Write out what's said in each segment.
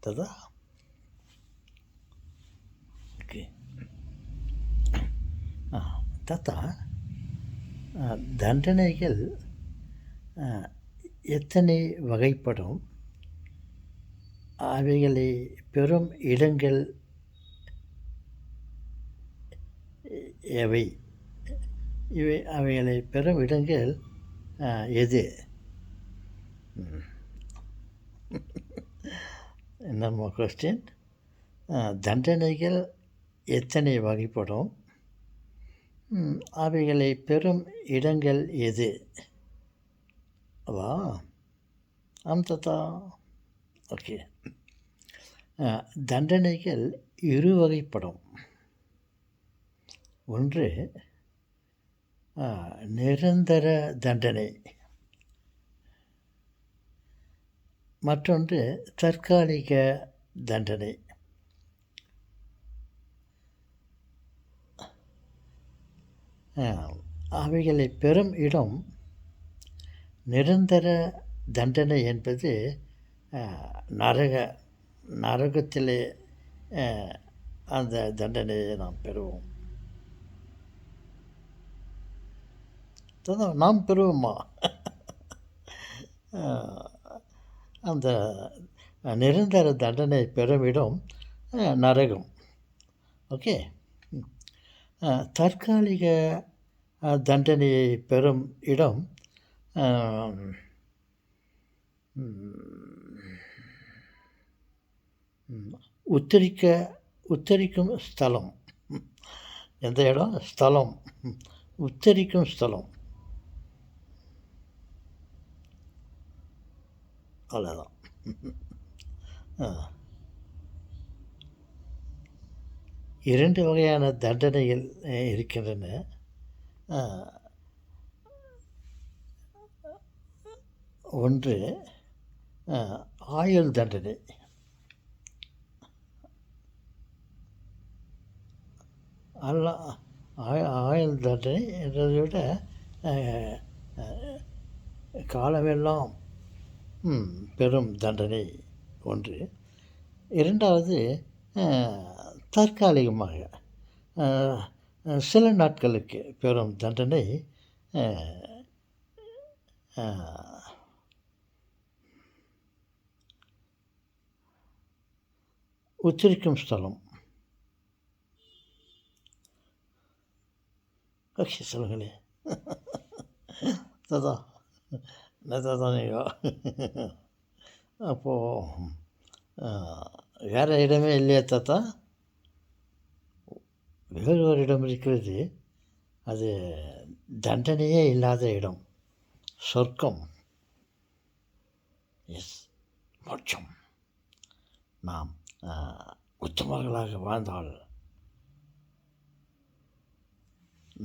ததா ஓகே தத்தா தண்டனைகள் எத்தனை வகைப்படும், அவைகளை பெறும் இடங்கள் எவை, அவைகளை பெறும் இடங்கள் எது? நம்ம கொஸ்டின், தண்டனைகள் எத்தனை வகைப்படும், அவைகளை பெறும் இடங்கள் எது? வா தத்தா ஓகே. தண்டனைகள் இரு வகைப்படும். ஒன்று நிரந்தர தண்டனை, மற்றொன்று தற்காலிக தண்டனை. அவைகளை பெறும் இடம் நிரந்தர தண்டனை என்பது நரகத்திலே அந்த தண்டனையை நாம் பெறுவோம். நாம் பெறுவோமா? அந்த நிரந்தர தண்டனை பெறுமிடம் நரகம். ஓகே. தற்காலிக தண்டனையை பெறும் இடம் உத்தரிக்கும் ஸ்தலம். எந்த இடம்? ஸ்தலம், உத்தரிக்கும் ஸ்தலம். அவ்வளோதான். இரண்டு வகையான தண்டனைகள் இருக்கின்றன. ஒன்று ஆயுள் தண்டனை. ஆயுள் தண்டனை என்றதை விட காலமெல்லாம் பெரும் தண்டனை ஒன்று. இரண்டாவது தற்காலிகமாக சில நாட்களுக்கு பெறும் தண்டனை உச்சரிக்கும் ஸ்தலம். ஓகே, சொல்லுங்களே. ததா தானேயோ. அப்போது வேறு இடமே இல்லையா தாத்தா? வேறு ஒரு இடம் இருக்கிறது. அது தண்டனையே இல்லாத இடம், சொர்க்கம். எஸ், மோட்சம். நாம் உத்தமர்களாக வாழ்ந்தால்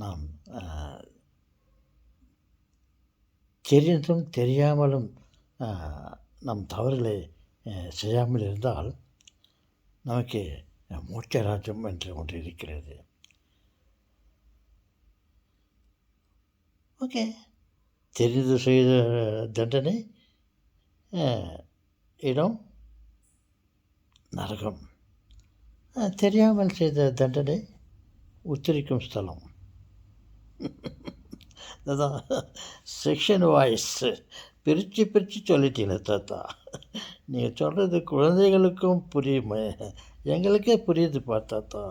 நாம் தெரிந்தும் தெரியாமலும் நம் தவறுகளை செய்யாமல் இருந்தால் நமக்கு மோட்ச ராஜ்யம் என்று ஒன்று இருக்கிறது. ஓகே. தெரிந்து செய்த தண்டனை இடம் நரகம், தெரியாமல் செய்த தண்டனை உத்தரிக்கும் ஸ்தலம். அதான் செக்ஷன் வாய்ஸ் பிரித்து சொல்லிட்டீங்களே தாத்தா. நீங்கள் சொல்கிறது குழந்தைகளுக்கும் புரியுமே, எங்களுக்கே புரியுது தாத்தா.